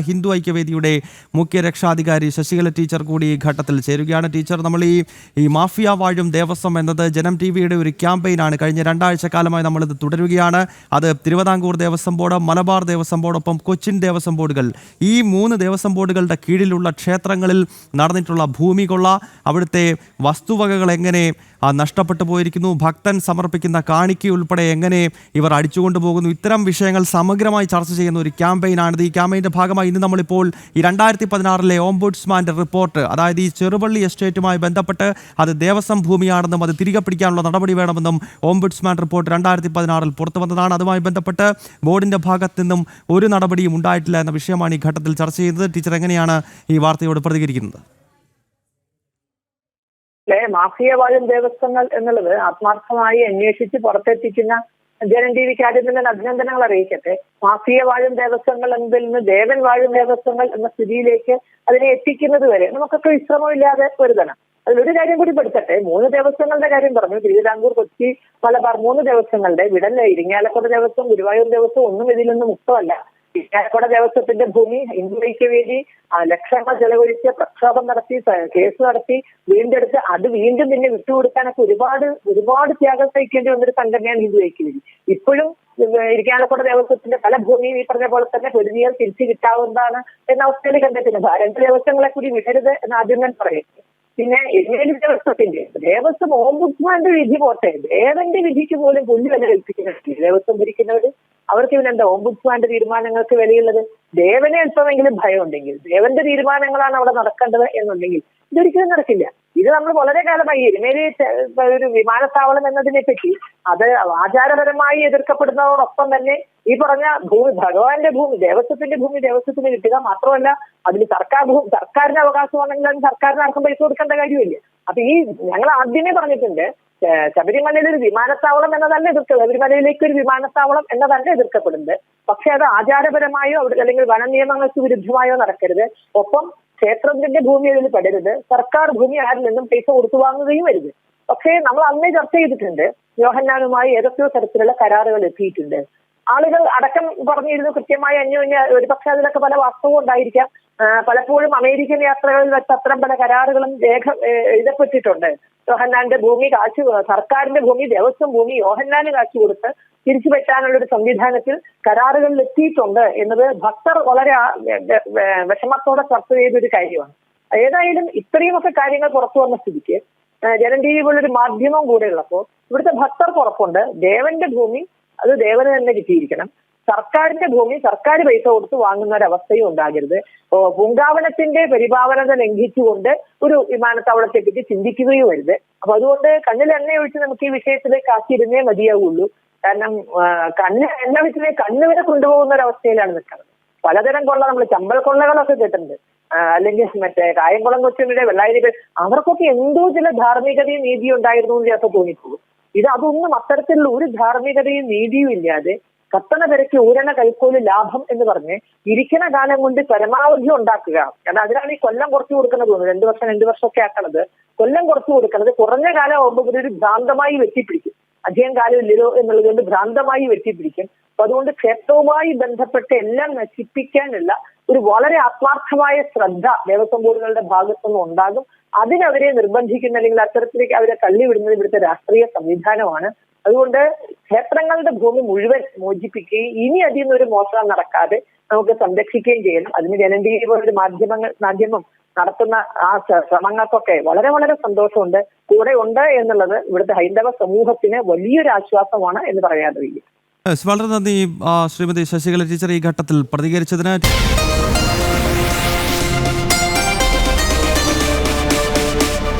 ഹിന്ദു ഐക്യവേദിയുടെ മുഖ്യ രക്ഷാധികാരി ശശികല ടീച്ചർ കൂടി ഈ ഘട്ടത്തിൽ ചേരുകയാണ്. ടീച്ചർ, നമ്മൾ ഈ മാഫിയ വാഴും ദേവസ്വം എന്നത് ജനം ടിവിയുടെ ഒരു ക്യാമ്പയിനാണ്. കഴിഞ്ഞ 2 ആഴ്ചക്കാലമായി നമ്മളിത് തുടരുകയാണ്. അത് തിരുവിതാംകൂർ ദേവസ്വം ബോർഡ്, മലബാർ ദേവസ്വം ബോർഡൊപ്പം കൊച്ചിൻ ദേവസ്വം ബോർഡുകൾ, ഈ 3 ദേവസ്വം ബോർഡുകളുടെ കീഴിലുള്ള ക്ഷേത്രങ്ങളിൽ നടന്നിട്ടുള്ള ഭൂമി കൊള്ള, അവിടുത്തെ വസ്തുവകകൾ എങ്ങനെ നഷ്ടപ്പെട്ടു പോയിരിക്കുന്നു, ഭക്തൻ സമർപ്പിക്കുന്ന കാണിക്ക ഉൾപ്പെടെ എങ്ങനെ ഇവർ അടിച്ചുകൊണ്ടു പോകുന്നു, ഇത്തരം വിഷയങ്ങൾ സമഗ്രമായി ചർച്ച ചെയ്യുന്ന ഒരു ക്യാമ്പയിനാണിത്. ഈ ക്യാമ്പയിൻ്റെ ഭാഗമായി ഇന്ന് നമ്മളിപ്പോൾ ഈ 2016 ഓംബുഡ്സ്മാൻ്റെ റിപ്പോർട്ട്, അതായത് ഈ ചെറുപള്ളി എസ്റ്റേറ്റുമായി ബന്ധപ്പെട്ട് അത് ദേവസ്വം ഭൂമിയാണെന്നും അത് തിരികെ പിടിക്കാനുള്ള നടപടി വേണമെന്നും ഓംബുഡ്സ്മാൻ റിപ്പോർട്ട് 2016 പുറത്തു വന്നതാണ്. അതുമായി ബന്ധപ്പെട്ട് ബോർഡിൻ്റെ ഭാഗത്തു നിന്നും ഒരു നടപടിയും ഉണ്ടായിട്ടില്ല എന്ന വിഷയമാണ് ഈ ഘട്ടത്തിൽ ചർച്ച ചെയ്യുന്നത്. ടീച്ചർ എങ്ങനെയാണ് ഈ വാർത്തയോട് പ്രതികരിക്കുന്നത്? മാഫിയ വാഴും ദേവസ്വങ്ങൾ എന്നുള്ളത് ആത്മാർത്ഥമായി അന്വേഷിച്ച് പുറത്തെത്തിക്കുന്ന ജനം ടി വിക്ക് ആദ്യം തന്നെ അഭിനന്ദനങ്ങൾ അറിയിക്കട്ടെ. മാഫിയ വാഴും ദേവസ്വങ്ങൾ എന്നതിൽ നിന്ന് ദേവൻ വാഴും ദേവസ്വങ്ങൾ എന്ന സ്ഥിതിയിലേക്ക് അതിനെ എത്തിക്കുന്നത് വരെ നമുക്കൊക്കെ വിശ്രമമില്ലാതെ പൊരുതണം. അതിലൊരു കാര്യം കൂടി പെടുത്തട്ടെ. 3 ദേവസ്വങ്ങളുടെ കാര്യം പറഞ്ഞു. തിരുവിതാംകൂർ, കൊച്ചി, മലബാർ 3 ദേവസ്വങ്ങളുടെ വിടല്ല. ഇരിങ്ങാലക്കുട ദേവസ്വം, ഗുരുവായൂർ ദേവസ്വം ഒന്നും ഇതിൽ നിന്ന് മുക്തമല്ല. ഇരിങ്ങാലക്കുട ദേവസ്വത്തിന്റെ ഭൂമി ഹിന്ദു ഐക്യവേദി ലക്ഷങ്ങൾ ചെലവഴിച്ച് പ്രക്ഷോഭം നടത്തി, കേസ് നടത്തി, വീണ്ടെടുത്ത് അത് വീണ്ടും പിന്നെ വിട്ടുകൊടുക്കാനൊക്കെ ഒരുപാട് ത്യാഗം സഹിക്കേണ്ടി വന്നൊരു സംഘടനയാണ് ഹിന്ദു ഐക്യവേദി. ഇപ്പോഴും ഇരിങ്ങാലക്കുട ദേവസ്വത്തിന്റെ പല ഭൂമിയും ഈ പറഞ്ഞ പോലെ തന്നെ പൊരുതിയാൽ തിരിച്ചു കിട്ടാവുന്നതാണ് എന്ന അവസ്ഥയിൽ കണ്ടെത്തുന്നത്. 2 ദേവസ്വങ്ങളെ കൂടി വിടരുത് എന്ന് ആദ്യം ഞാൻ പറയുന്നത്. പിന്നെ എരുമേലി ദേവസ്വം ഓംബുഡ്സ്മാന്റെ വിധി പോട്ടെ, ദേവന്റെ വിധിക്ക് പോലും പുല്ല് വില കൽപ്പിക്കുന്നുണ്ട് ദേവസ്വം ഭരിക്കുന്നവര്. അവർക്ക് ഇവനെന്താ ഓംബുഡ്സ്മാന്റെ തീരുമാനങ്ങൾക്ക് വിലയുള്ളത്? ദേവനെ അല്പമെങ്കിലും ഭയം ഉണ്ടെങ്കിൽ, ദേവന്റെ തീരുമാനങ്ങളാണ് അവിടെ നടക്കേണ്ടത് എന്നുണ്ടെങ്കിൽ ഇതൊരിക്കലും നടക്കില്ല. ഇത് നമ്മൾ വളരെ കാലമായി എരുമേലി ഒരു വിമാനത്താവളം എന്നതിനെ പറ്റി അത് ആചാരപരമായി എതിർക്കപ്പെടുന്നതോടൊപ്പം തന്നെ ഈ പറഞ്ഞ ഭൂമി, ഭഗവാന്റെ ഭൂമി, ദേവസ്വത്തിന്റെ ഭൂമി ദേവസ്വത്തിന് കിട്ടുക മാത്രമല്ല അതിൽ സർക്കാരിന് അവകാശമാണെങ്കിൽ അതിന് സർക്കാരിന് ആർക്കും പൈസ കൊടുക്കേണ്ട കാര്യമില്ല. അപ്പൊ ഈ ഞങ്ങൾ ആദ്യമേ പറഞ്ഞിട്ടുണ്ട്, ശബരിമലയിൽ ഒരു വിമാനത്താവളം എന്നതല്ല എതിർക്കുന്നത്, ശബരിമലയിലേക്ക് ഒരു വിമാനത്താവളം എന്നതല്ല എതിർക്കപ്പെടുന്നത്. പക്ഷെ അത് ആചാരപരമായോ അല്ലെങ്കിൽ വനനിയമങ്ങൾക്ക് വിരുദ്ധമായോ നടക്കരുത്. ഒപ്പം ക്ഷേത്രത്തിന്റെ ഭൂമി അതിൽ പെടരുത്. സർക്കാർ ഭൂമി ആരിൽ നിന്നും പൈസ കൊടുത്തു വാങ്ങുകയും വരുത്. പക്ഷേ നമ്മൾ അന്നേ ചർച്ച ചെയ്തിട്ടുണ്ട്, യോഹന്നാനുമായി ഏതൊക്കെയോ തരത്തിലുള്ള കരാറുകൾ എത്തിയിട്ടുണ്ട്. ആളുകൾ അടക്കം പറഞ്ഞിരുന്നു കൃത്യമായി അന്യോന്യ, ഒരു പക്ഷെ അതിലൊക്കെ പല വാസ്തവവും ഉണ്ടായിരിക്കാം. പലപ്പോഴും അമേരിക്കൻ യാത്രകളിൽ വെച്ച് അത്തരം പല കരാറുകളും എഴുതപ്പെട്ടിട്ടുണ്ട്. യോഹന്നാന്റെ ഭൂമി സർക്കാരിന്റെ ഭൂമി, ദേവസ്വം ഭൂമി യോഹന്നാന് കാശ് കൊടുത്ത് തിരിച്ചു പറ്റാനുള്ള ഒരു സംവിധാനത്തിൽ കരാറുകളിൽ എത്തിയിട്ടുണ്ട് എന്നത് ഭക്തർ വളരെ വിഷമത്തോടെ ചർച്ച ചെയ്തൊരു കാര്യമാണ്. ഏതായാലും ഇത്രയുമൊക്കെ കാര്യങ്ങൾ പുറത്തു വന്ന സ്ഥിതിക്ക് ജനം ടി വി പോലൊരു മാധ്യമം കൂടെ ഉള്ളപ്പോൾ ഇവിടുത്തെ ഭക്തർക്ക് ഉറപ്പുണ്ട്, ദേവന്റെ ഭൂമി അത് ദേവന് തന്നെ കിട്ടിയിരിക്കണം. സർക്കാരിന്റെ ഭൂമി സർക്കാർ പൈസ കൊടുത്ത് വാങ്ങുന്ന ഒരവസ്ഥയും ഉണ്ടാകരുത്. പൂങ്കാവനത്തിന്റെ പരിപാവനത ലംഘിച്ചുകൊണ്ട് ഒരു വിമാനത്താവളത്തെ പറ്റി ചിന്തിക്കുകയും വരുത്. അപ്പൊ അതുകൊണ്ട് കണ്ണിൽ എണ്ണ ഒഴിച്ച് നമുക്ക് ഈ വിഷയത്തിലേക്ക് ആക്കിയിരുന്നേ മതിയാവുള്ളൂ. കാരണം എണ്ണ വെച്ചിട്ട് കണ്ണ് വരെ കൊണ്ടുപോകുന്ന ഒരവസ്ഥയിലാണ് നിൽക്കുന്നത്. പലതരം കൊള്ള, നമ്മൾ ചമ്പൽ കൊള്ളകളൊക്കെ കേട്ടിട്ടുണ്ട്, അല്ലെങ്കിൽ മറ്റേ കായംകുളം കൊച്ചിയുടെ വെള്ളായരി, അവർക്കൊക്കെ എന്തോ ചില ധാർമ്മികതയും നീതിയും ഉണ്ടായിരുന്നു എന്ന് ചിലപ്പോൾ തോന്നിപ്പോകും. അതൊന്നും അത്തരത്തിലുള്ള ഒരു ധാർമ്മികതയും നീതിയും ഇല്ലാതെ കത്തണ പെരയ്ക്ക് ഊരണ കൈക്കോല് ലാഭം എന്ന് പറഞ്ഞ് ഇരിക്കുന്ന കാലം കൊണ്ട് പരമാവധി ഉണ്ടാക്കുക. കാരണം അതിനാണ് ഈ കൊല്ലം കുറച്ചു കൊടുക്കുന്നത്. 2 വർഷമൊക്കെ ആക്കണത്, കൊല്ലം കുറച്ചു കൊടുക്കുന്നത് കുറഞ്ഞ കാലം ആകുമ്പോൾ ഒരു ഭ്രാന്തമായി വെട്ടിപ്പിടിക്കും. അധികം കാലം ഇല്ലല്ലോ എന്നുള്ളത് കൊണ്ട് ഭ്രാന്തമായി വെട്ടിപ്പിടിക്കും. അപ്പൊ അതുകൊണ്ട് ക്ഷേത്രവുമായി ബന്ധപ്പെട്ട് എല്ലാം നശിപ്പിക്കാനുള്ള ഒരു വളരെ ആത്മാർത്ഥമായ ശ്രദ്ധ ദേവസ്വം ബോർഡുകളുടെ ഭാഗത്തുനിന്ന് ഉണ്ടാകും. അതിനവരെ നിർബന്ധിക്കുന്ന അല്ലെങ്കിൽ അത്തരത്തിലേക്ക് അവരെ തള്ളിവിടുന്നത് ഇവിടുത്തെ രാഷ്ട്രീയ സംവിധാനമാണ്. അതുകൊണ്ട് ക്ഷേത്രങ്ങളുടെ ഭൂമി മുഴുവൻ മോചിപ്പിക്കുകയും ഇനി അതിൽ നിന്നൊരു മോഷണം നടക്കാതെ നമുക്ക് സംരക്ഷിക്കുകയും ചെയ്യണം. അതിന് ജനം ടി വി പോലൊരു മാധ്യമം നടത്തുന്ന ആ ശ്രമങ്ങൾക്കൊക്കെ വളരെ വളരെ സന്തോഷമുണ്ട്. കൂടെ ഉണ്ട് എന്നുള്ളത് ഇവിടുത്തെ ഹൈന്ദവ സമൂഹത്തിന് വലിയൊരു ആശ്വാസമാണ് എന്ന് പറയാതെ വയ്യ. വളരെ നന്ദി ശ്രീമതി ശശികല ടീച്ചർ ഈ ഘട്ടത്തിൽ പ്രതികരിച്ചതിന്.